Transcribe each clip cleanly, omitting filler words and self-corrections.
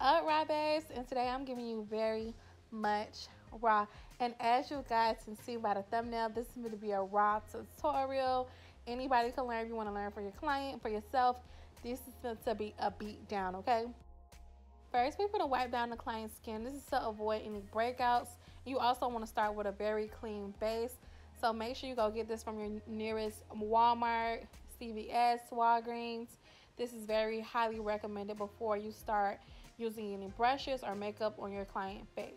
up, raw babes? And today I'm giving you very much raw. And as you guys can see by the thumbnail, this is going to be a raw tutorial. Anybody can learn. If you want to learn for your client, for yourself, this is meant to be a beat down, okay? First, we're going to wipe down the client's skin. This is to avoid any breakouts. You also want to start with a very clean base. So make sure you go get this from your nearest Walmart, CVS, Walgreens. This is very highly recommended before you start using any brushes or makeup on your client face.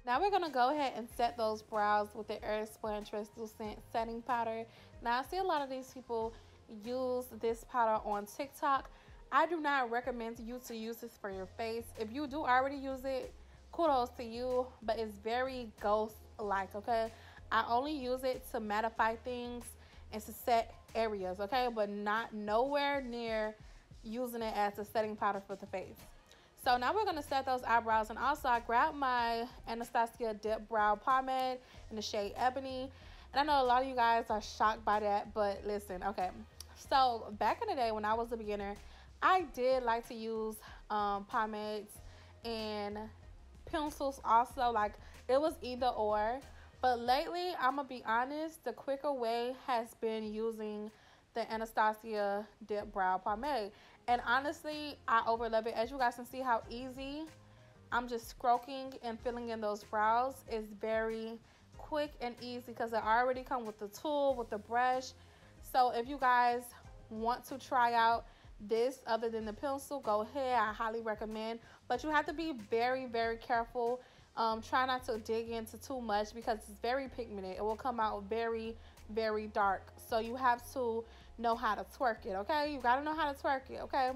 Now we're going to go ahead and set those brows with the Airspun Translucent Setting Powder. Now I see a lot of these people use this powder on TikTok. I do not recommend you to use this for your face. If you do already use it, kudos to you, but it's very ghost-like, okay? I only use it to mattify things and to set areas, okay? But not nowhere near using it as a setting powder for the face. So now we're gonna set those eyebrows, and also I grabbed my Anastasia Dip Brow Pomade in the shade Ebony. And I know a lot of you guys are shocked by that, but listen, okay. So back in the day when I was a beginner, I did like to use pomades and pencils also. Like, it was either or. But lately, I'm gonna be honest, the quicker way has been using the Anastasia Dip Brow Pomade. And honestly, I overlove it. As you guys can see how easy I'm just stroking and filling in those brows. It's very quick and easy because it already comes with the tool, with the brush. So if you guys want to try out this other than the pencil, go ahead. I highly recommend. But you have to be very, very careful. Try not to dig into too much because it's very pigmented. It will come out very, very dark. So you have to know how to twerk it, okay? You gotta know how to twerk it, okay?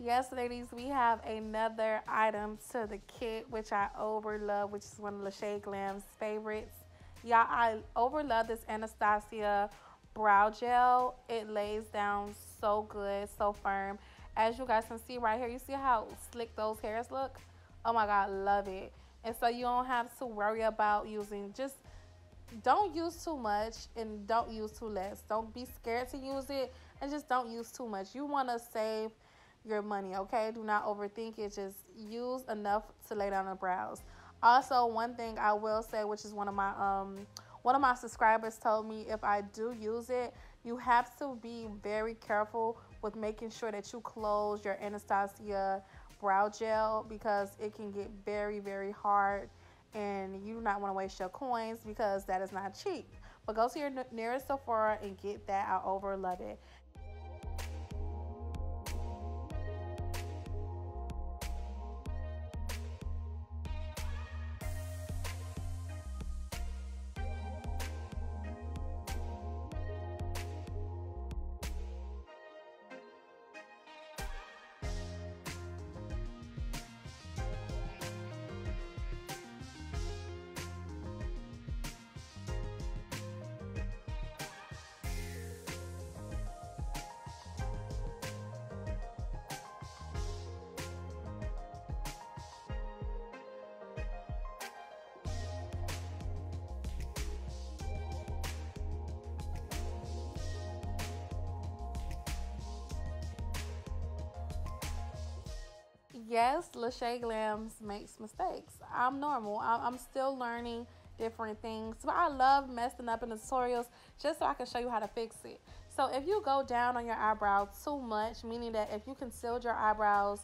Yes, ladies, we have another item to the kit, which I overlove, which is one of Lachey Glam's favorites. Y'all, I overlove this Anastasia brow gel. It lays down so good, so firm. As you guys can see right here, you see how slick those hairs look? Oh my God, love it. And so you don't have to worry about using, just don't use too much and don't use too less. Don't be scared to use it and just don't use too much. You want to save your money, okay? Do not overthink it. Just use enough to lay down the brows. Also, one thing I will say, which is one of my subscribers told me, if I do use it, you have to be very careful with making sure that you close your Anastasia brow gel because it can get very, very hard and you do not want to waste your coins because that is not cheap. But go to your nearest Sephora and get that. I overlove it. Yes, Lachey Glams makes mistakes. I'm normal. I'm still learning different things. But I love messing up in the tutorials just so I can show you how to fix it. So if you go down on your eyebrow too much, meaning that if you concealed your eyebrows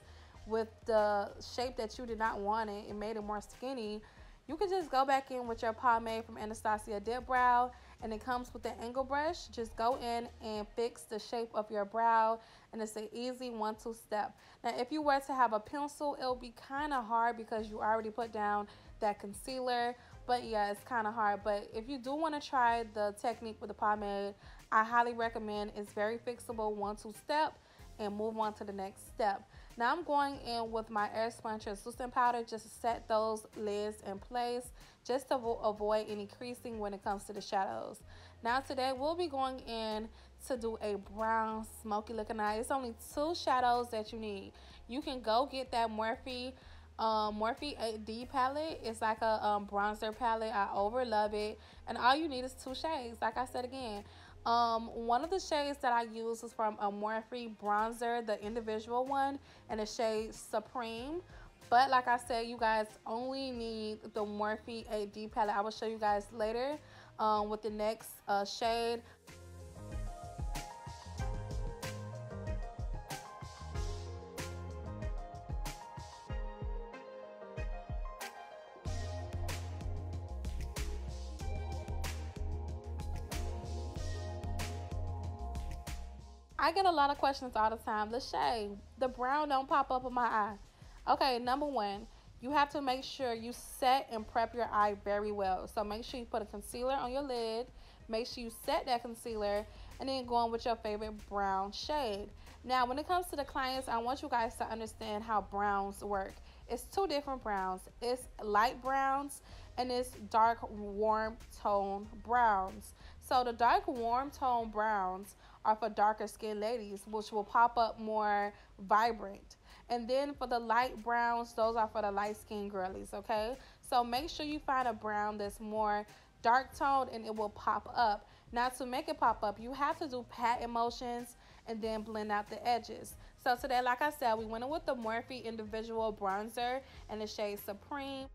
with the shape that you did not want it and made it more skinny, you can just go back in with your pomade from Anastasia Dip Brow and it comes with the angle brush. Just go in and fix the shape of your brow, and it's an easy 1-2 step. Now if you were to have a pencil, it'll be kind of hard because you already put down that concealer. But yeah, it's kind of hard. But if you do want to try the technique with the pomade, I highly recommend. It's very fixable, 1-2 step, and move on to the next step. Now I'm going in with my Airspun translucent powder just to set those lids in place, just to avoid any creasing when it comes to the shadows. Now today we'll be going in to do a brown smoky looking eye. It's only 2 shadows that you need. You can go get that Morphe 8D palette. It's like a bronzer palette. I over love it, and all you need is 2 shades. Like I said again, one of the shades that I use is from a Morphe bronzer, the individual one, and the shade Supreme. But like I said, you guys only need the Morphe 8D palette. I will show you guys later with the next shade. I get a lot of questions all the time. Lachey, the brown don't pop up in my eye. Okay, number one, you have to make sure you set and prep your eye very well. So make sure you put a concealer on your lid. Make sure you set that concealer, and then go on with your favorite brown shade. Now, when it comes to the clients, I want you guys to understand how browns work. It's 2 different browns. It's light browns and it's dark warm tone browns. So the dark warm tone browns are for darker skinned ladies, which will pop up more vibrant. And then for the light browns, those are for the light skinned girlies, okay? So make sure you find a brown that's more dark toned and it will pop up. Now to make it pop up, you have to do pat emotions and then blend out the edges. So today, like I said, we went in with the Morphe individual bronzer and the shade Supreme.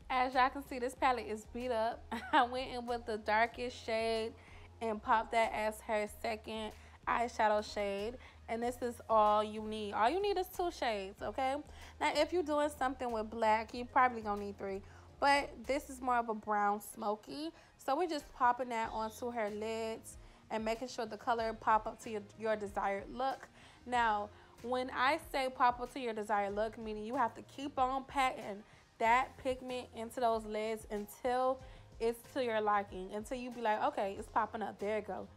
As y'all can see, this palette is beat up. I went in with the darkest shade and popped that as her second eyeshadow shade. And this is all you need. All you need is 2 shades, okay? Now, if you're doing something with black, you probably gonna need 3. But this is more of a brown smoky. So we're just popping that onto her lids and making sure the color pop up to your desired look. Now, when I say pop up to your desired look, meaning you have to keep on patting that pigment into those lids until it's to your liking, until you be like, okay, it's popping up. There you go.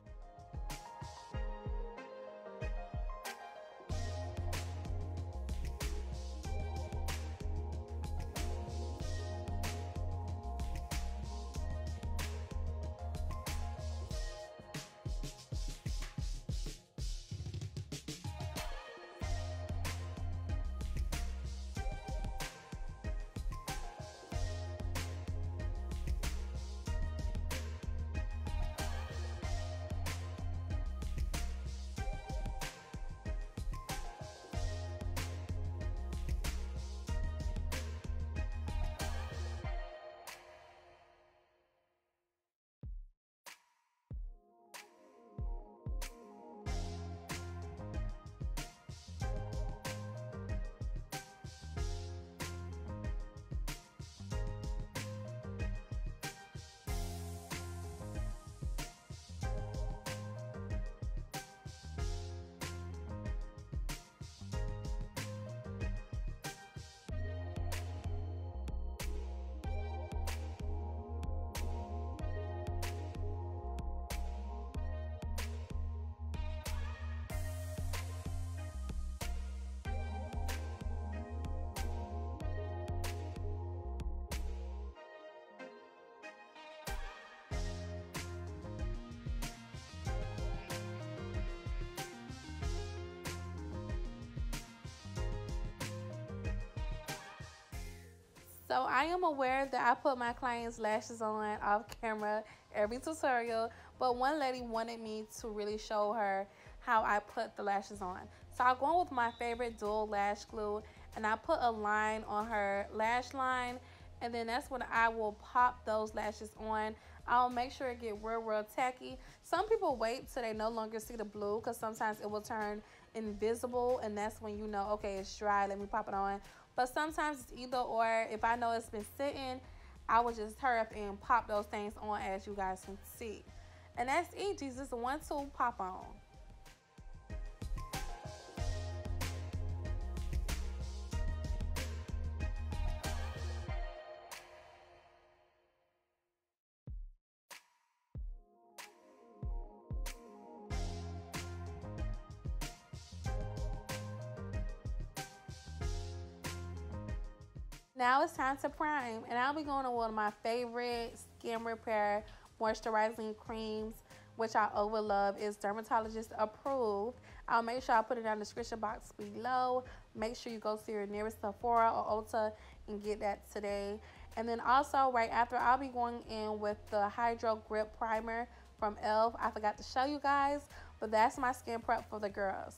So I am aware that I put my clients' lashes on off camera every tutorial, but one lady wanted me to really show her how I put the lashes on. So I'll go with my favorite dual lash glue, and I put a line on her lash line, and then that's when I will pop those lashes on. I'll make sure it get real tacky. Some people wait till they no longer see the blue because sometimes it will turn invisible, and that's when you know, okay, it's dry, let me pop it on. But sometimes it's either or. If I know it's been sitting, I would just hurry up and pop those things on, as you guys can see. And that's easy. Just 1, 2, pop on. Now it's time to prime, and I'll be going on one of my favorite skin repair moisturizing creams, which I over love. Is dermatologist approved. I'll make sure I put it down in the description box below. Make sure you go to your nearest Sephora or Ulta and get that today. And then also right after, I'll be going in with the Hydro Grip Primer from e.l.f. I forgot to show you guys, but that's my skin prep for the girls.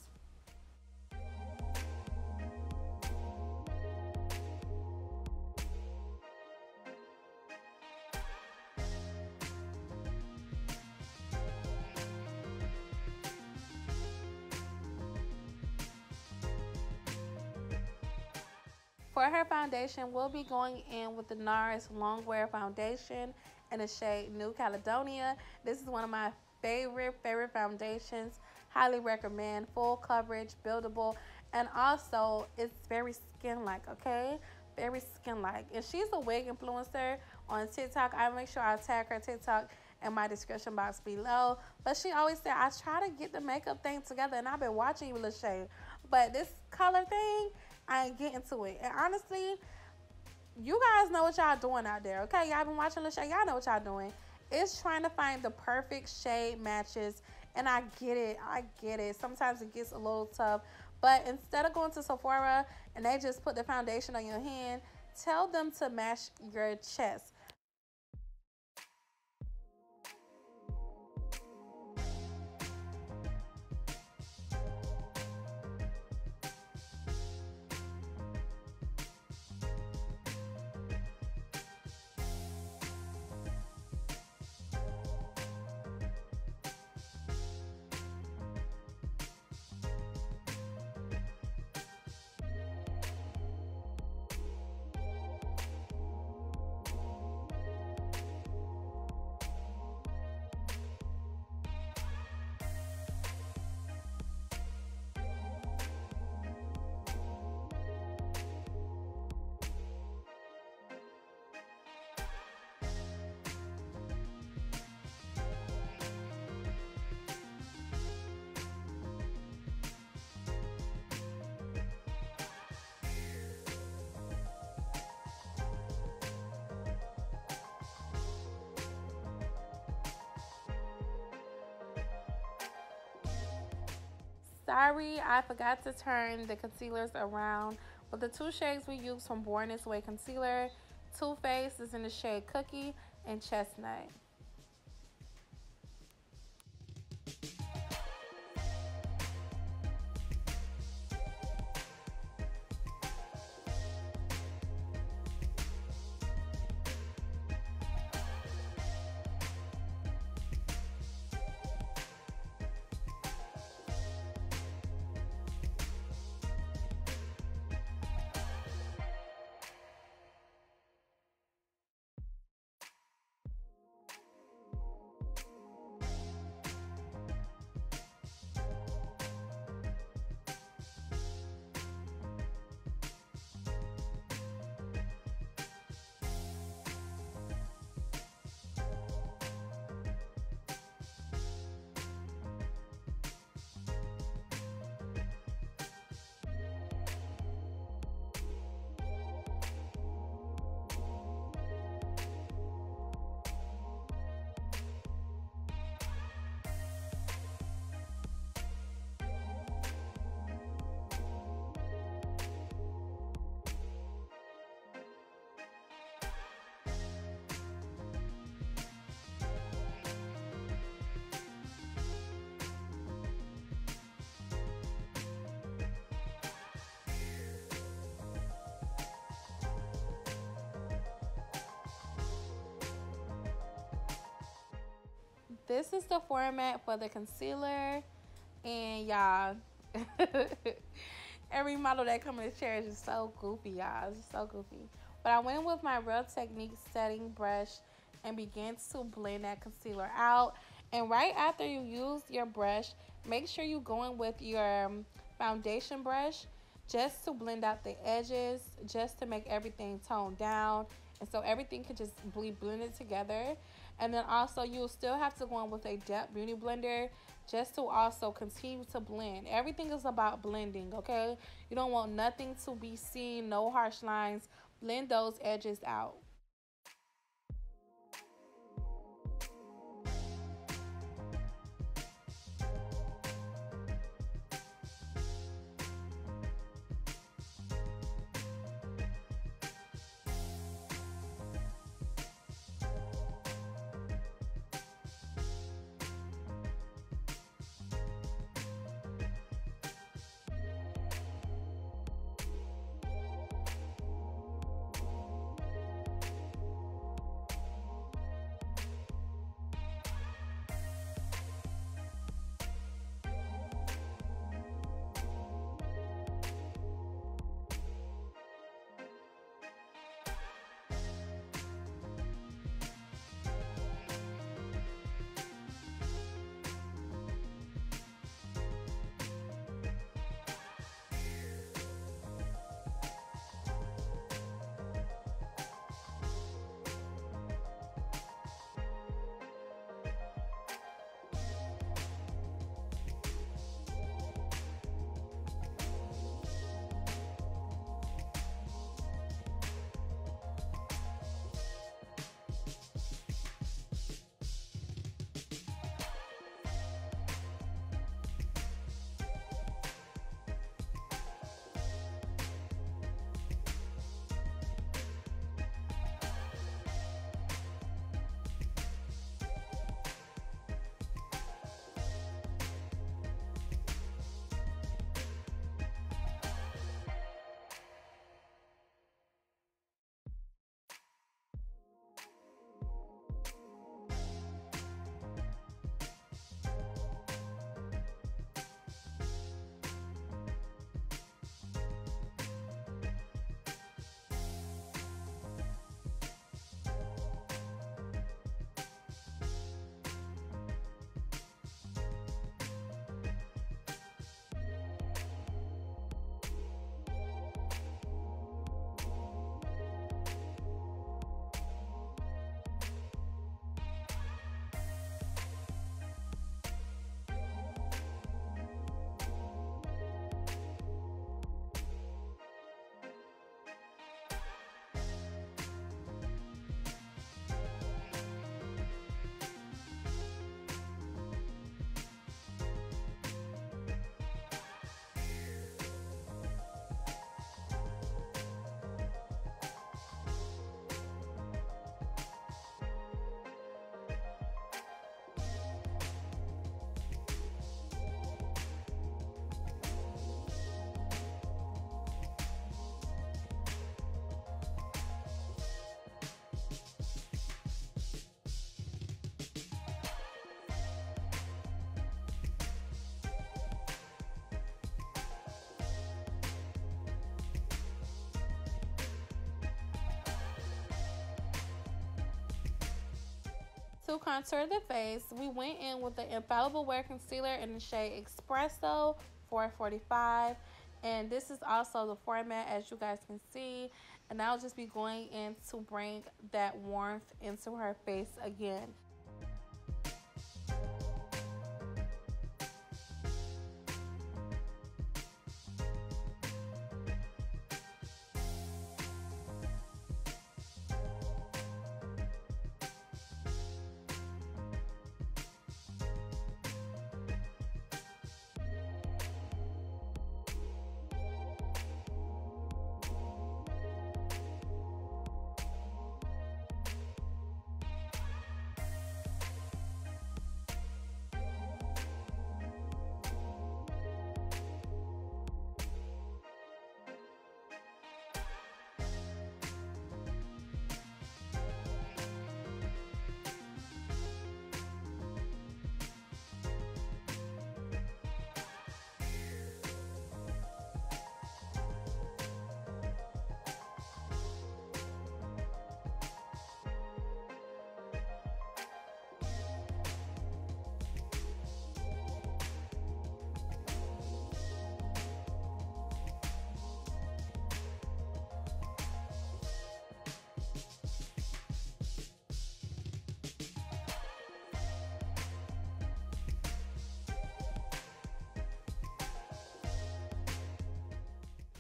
For her foundation, we'll be going in with the NARS Longwear Foundation in the shade New Caledonia. This is one of my favorite foundations. Highly recommend. Full coverage, buildable, and also it's very skin-like, okay? Very skin-like. And she's a wig influencer on TikTok. I make sure I tag her TikTok in my description box below. But she always said, I try to get the makeup thing together, and I've been watching you, Lachey. But this color thing, I ain't getting to it. And honestly, you guys know what y'all doing out there, okay? Y'all been watching Lachey. Y'all know what y'all doing. It's trying to find the perfect shade matches. And I get it. I get it. Sometimes it gets a little tough. But instead of going to Sephora and they just put the foundation on your hand, tell them to match your chest. Sorry, I forgot to turn the concealers around. But the two shades we use from Born This Way Concealer, Too Faced is in the shade Cookie and Chestnut. This is the format for the concealer, and y'all, Every model that comes in the chair is just so goofy, y'all. It's just so goofy. But I went in with my Real Technique setting brush and began to blend that concealer out. And right after you use your brush, make sure you go in with your foundation brush just to blend out the edges, just to make everything toned down. And so everything can just be blended together. And then also you'll still have to go in with a depth beauty blender just to also continue to blend. Everything is about blending, okay? You don't want nothing to be seen, no harsh lines. Blend those edges out. To contour the face, we went in with the Infallible Wear Concealer in the shade Espresso 445. And this is also the format, as you guys can see. And I'll just be going in to bring that warmth into her face again.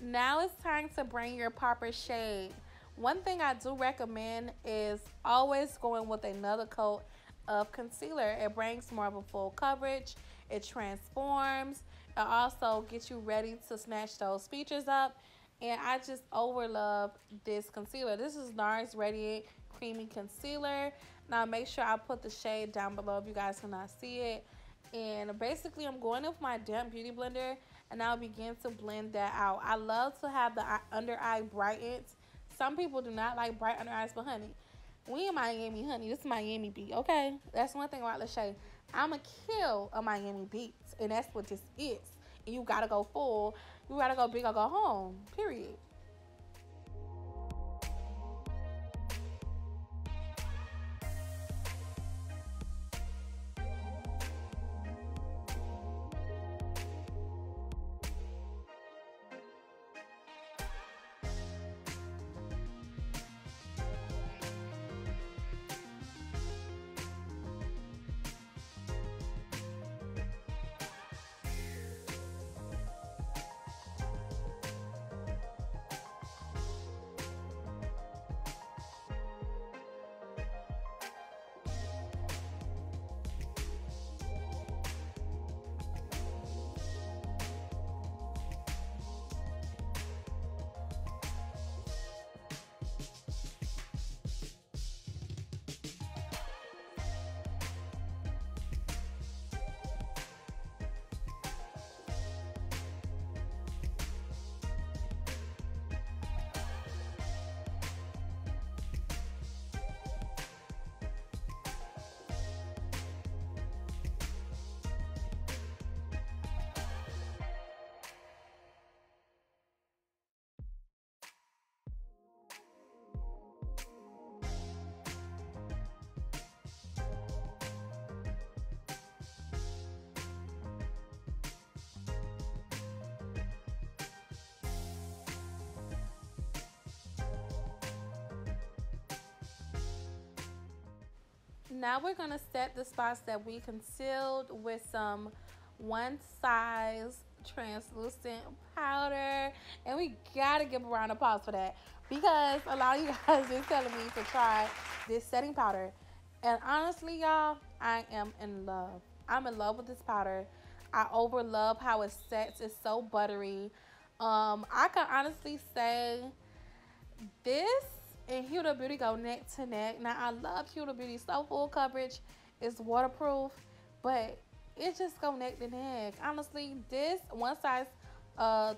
Now it's time to bring your proper shade. One thing I do recommend is always going with another coat of concealer. It brings more of a full coverage, it transforms, it also gets you ready to snatch those features up. And I just over love this concealer. This is NARS Radiant Creamy Concealer. Now make sure I put the shade down below if you guys cannot see it. And basically I'm going with my damp beauty blender and I'll begin to blend that out. I love to have the under eye brightened. Some people do not like bright under eyes, but honey, we in Miami, honey. This is Miami Beach, okay? That's one thing about Lachey. I'm a kill a Miami Beach, and that's what this is. And you gotta go full. You gotta go big or go home, period. Now we're going to set the spots that we concealed with some one size translucent powder. And we got to give a round of applause for that because a lot of you guys been telling me to try this setting powder. And honestly, y'all, I am in love. I'm in love with this powder. I over love how it sets. It's so buttery. I can honestly say this and Huda Beauty go neck to neck. Now, I love Huda Beauty. So full coverage. It's waterproof. But it just go neck to neck. Honestly, this one size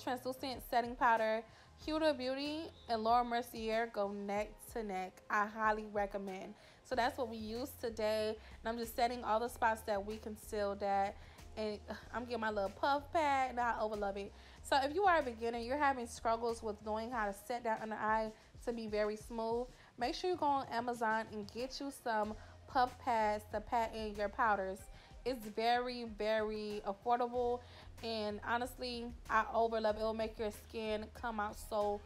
translucent setting powder, Huda Beauty and Laura Mercier go neck to neck. I highly recommend. So that's what we use today. And I'm just setting all the spots that we concealed at. And I'm getting my little puff pad. And I over love it. So if you are a beginner, you're having struggles with knowing how to set that under eye to be very smooth, make sure you go on Amazon and get you some puff pads to pat in your powders. It's very, very affordable, and honestly, I over love it. It will make your skin come out so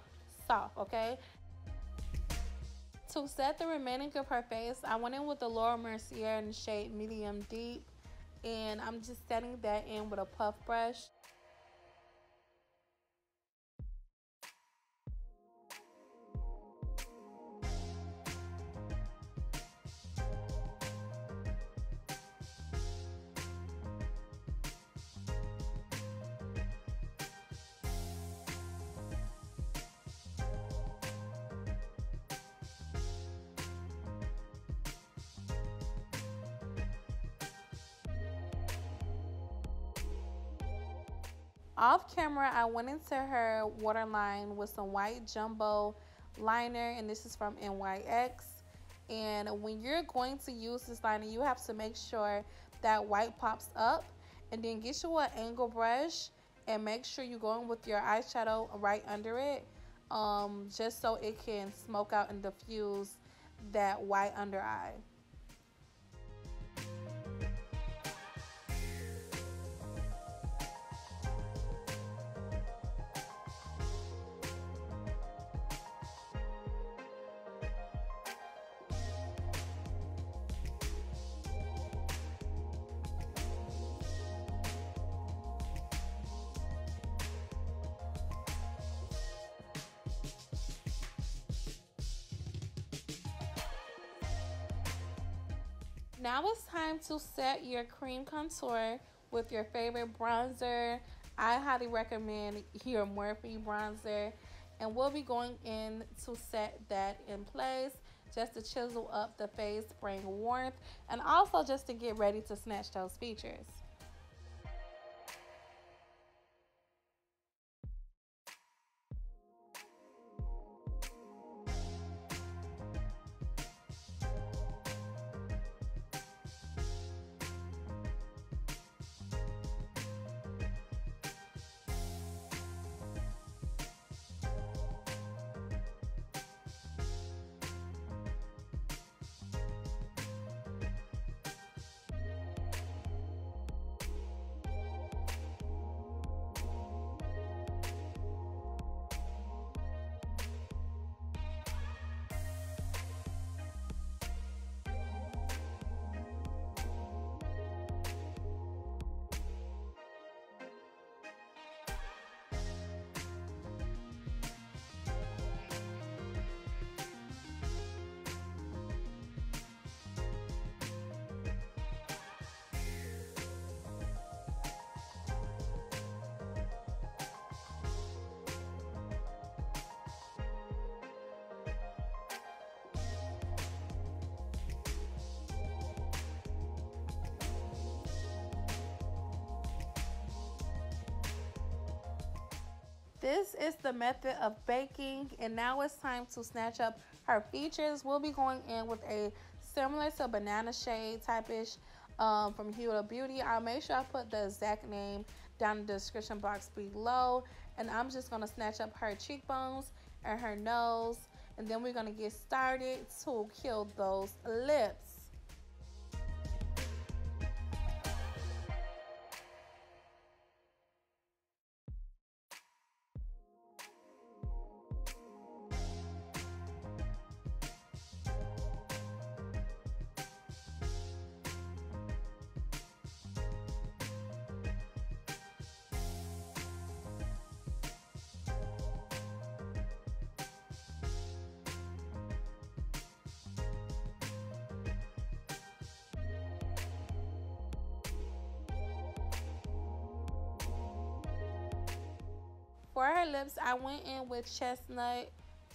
soft, okay? To set the remaining of her face, I went in with the Laura Mercier in the shade Medium Deep, and I'm just setting that in with a puff brush. Off camera, I went into her waterline with some white jumbo liner, and this is from NYX. And when you're going to use this liner, you have to make sure that white pops up, and then get you an angle brush and make sure you're going with your eyeshadow right under it, just so it can smoke out and diffuse that white under eye. Now it's time to set your cream contour with your favorite bronzer. I highly recommend your Morphe bronzer. And we'll be going in to set that in place just to chisel up the face, bring warmth, and also just to get ready to snatch those features. This is the method of baking, and now it's time to snatch up her features. We'll be going in with a similar to banana shade type-ish from Huda Beauty. I'll make sure I put the exact name down in the description box below. And I'm just going to snatch up her cheekbones and her nose, and then we're going to get started to kill those lips. For her lips, I went in with Chestnut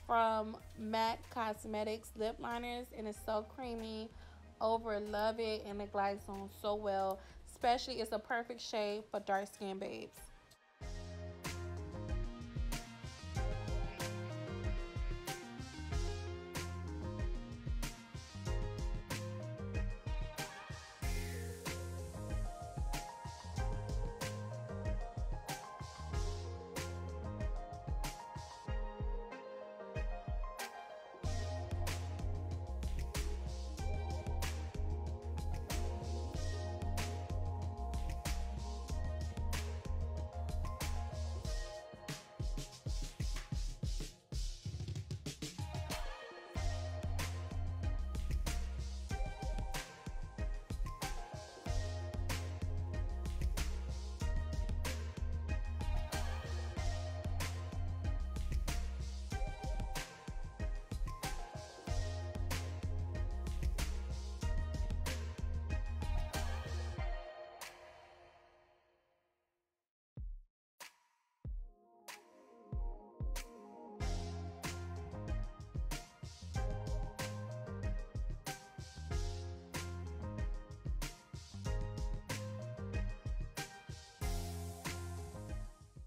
from MAC Cosmetics lip liners, and it's so creamy. Over love it, and it glides on so well. Especially, it's a perfect shade for dark skin babes.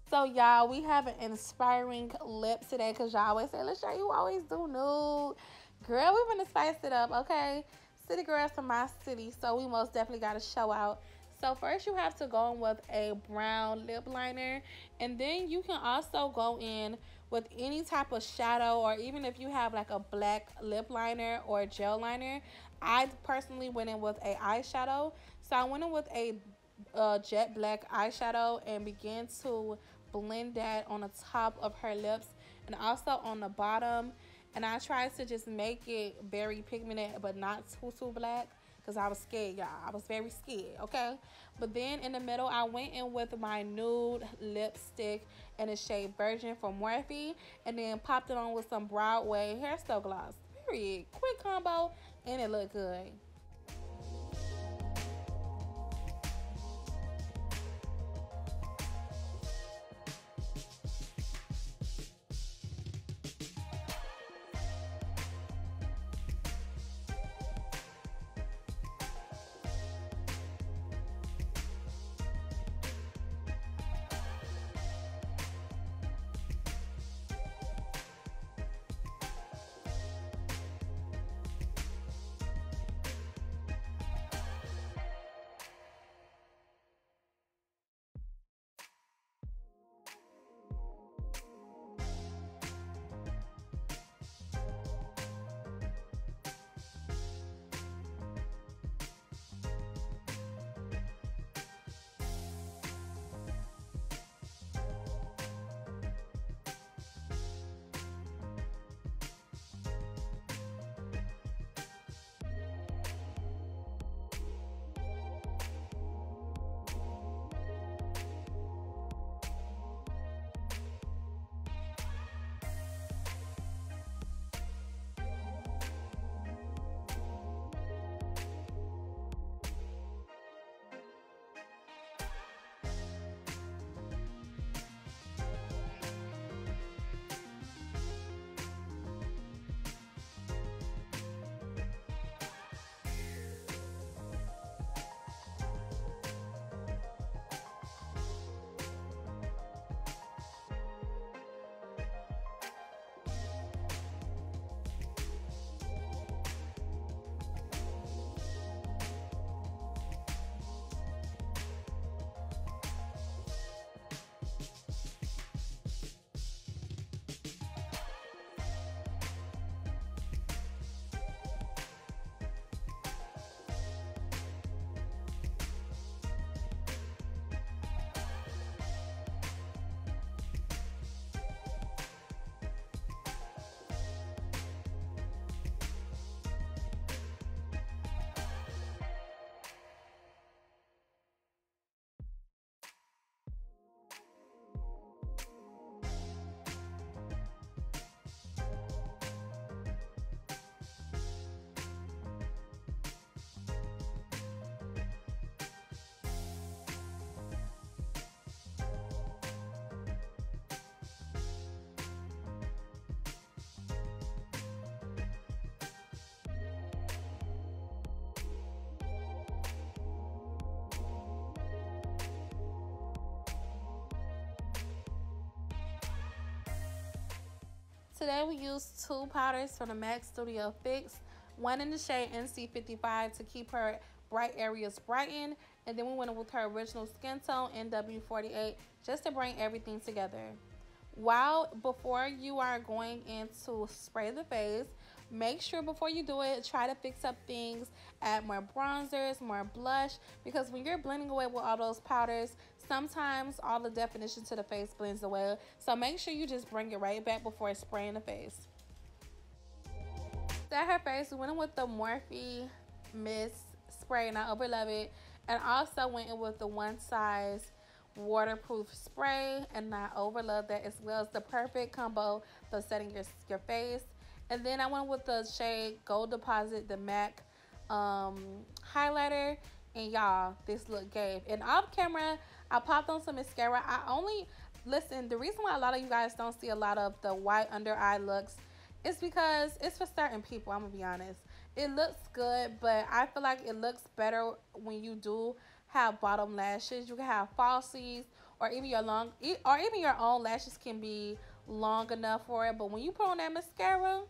So y'all, we have an inspiring lip today because y'all always say, LaShae, you always do nude. Girl, we're gonna spice it up, okay? City girls from my city, so we most definitely gotta show out. So first you have to go in with a brown lip liner, and then you can also go in with any type of shadow, or even if you have like a black lip liner or a gel liner. I personally went in with a eyeshadow. So I went in with a jet black eyeshadow and began to blend that on the top of her lips and also on the bottom. And I tried to just make it very pigmented but not too black because I was scared, y'all. I was very scared, okay? But then in the middle, I went in with my nude lipstick in the shade Virgin from Morphe, and then popped it on with some Broadway Hairstyle Gloss. Period. Quick combo, and it looked good. Today we used two powders from the MAC Studio Fix, one in the shade NC55 to keep her bright areas brightened, and then we went with her original skin tone NW48 just to bring everything together. Before you are going in to spray the face, make sure before you do it, try to fix up things, add more bronzers, more blush, because when you're blending away with all those powders, sometimes all the definition to the face blends away. So make sure you just bring it right back before spraying the face. Set her face, we went in with the Morphe Mist Spray, and I overlove it. And also went in with the One Size waterproof spray, and I overlove that as well. It's the perfect combo for setting your face. And then I went with the shade Gold Deposit, the MAC highlighter, and y'all, this look gave. And off camera, I popped on some mascara. Listen, the reason why a lot of you guys don't see a lot of the white under eye looks is because it's for certain people. I'm gonna be honest. It looks good, but I feel like it looks better when you do have bottom lashes. You can have falsies, or even your own lashes can be long enough for it. But when you put on that mascara,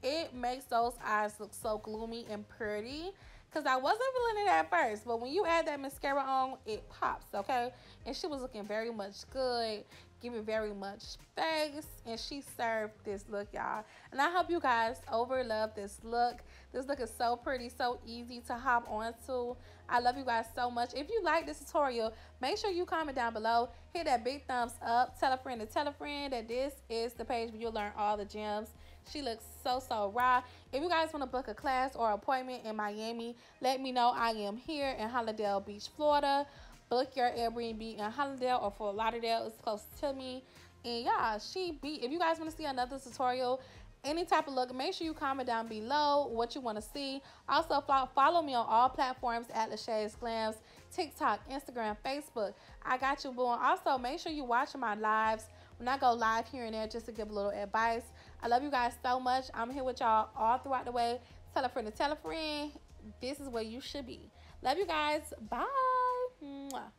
it makes those eyes look so gloomy and pretty. Because I wasn't feeling it at first, but when you add that mascara on, it pops, okay? And she was looking very much good, giving very much face, and she served this look, y'all. And I hope you guys overlove this look. This look is so pretty, so easy to hop onto. I love you guys so much. If you like this tutorial, make sure you comment down below. Hit that big thumbs up. Tell a friend to tell a friend that this is the page where you'll learn all the gems. She looks so raw. If you guys want to book a class or appointment in Miami, let me know. I am here in Hallandale Beach, Florida. Book your Airbnb in Hallandale or Fort Lauderdale. It's close to me. And yeah, if you guys want to see another tutorial, any type of look, make sure you comment down below what you want to see. Also, follow me on all platforms at Lashay's Glams, TikTok, Instagram, Facebook. I got you, boo. Also, make sure you watch my lives when I go live here and there just to give a little advice. I love you guys so much. I'm here with y'all all throughout the way. Tell a friend to tell a friend. This is where you should be. Love you guys. Bye. Mwah.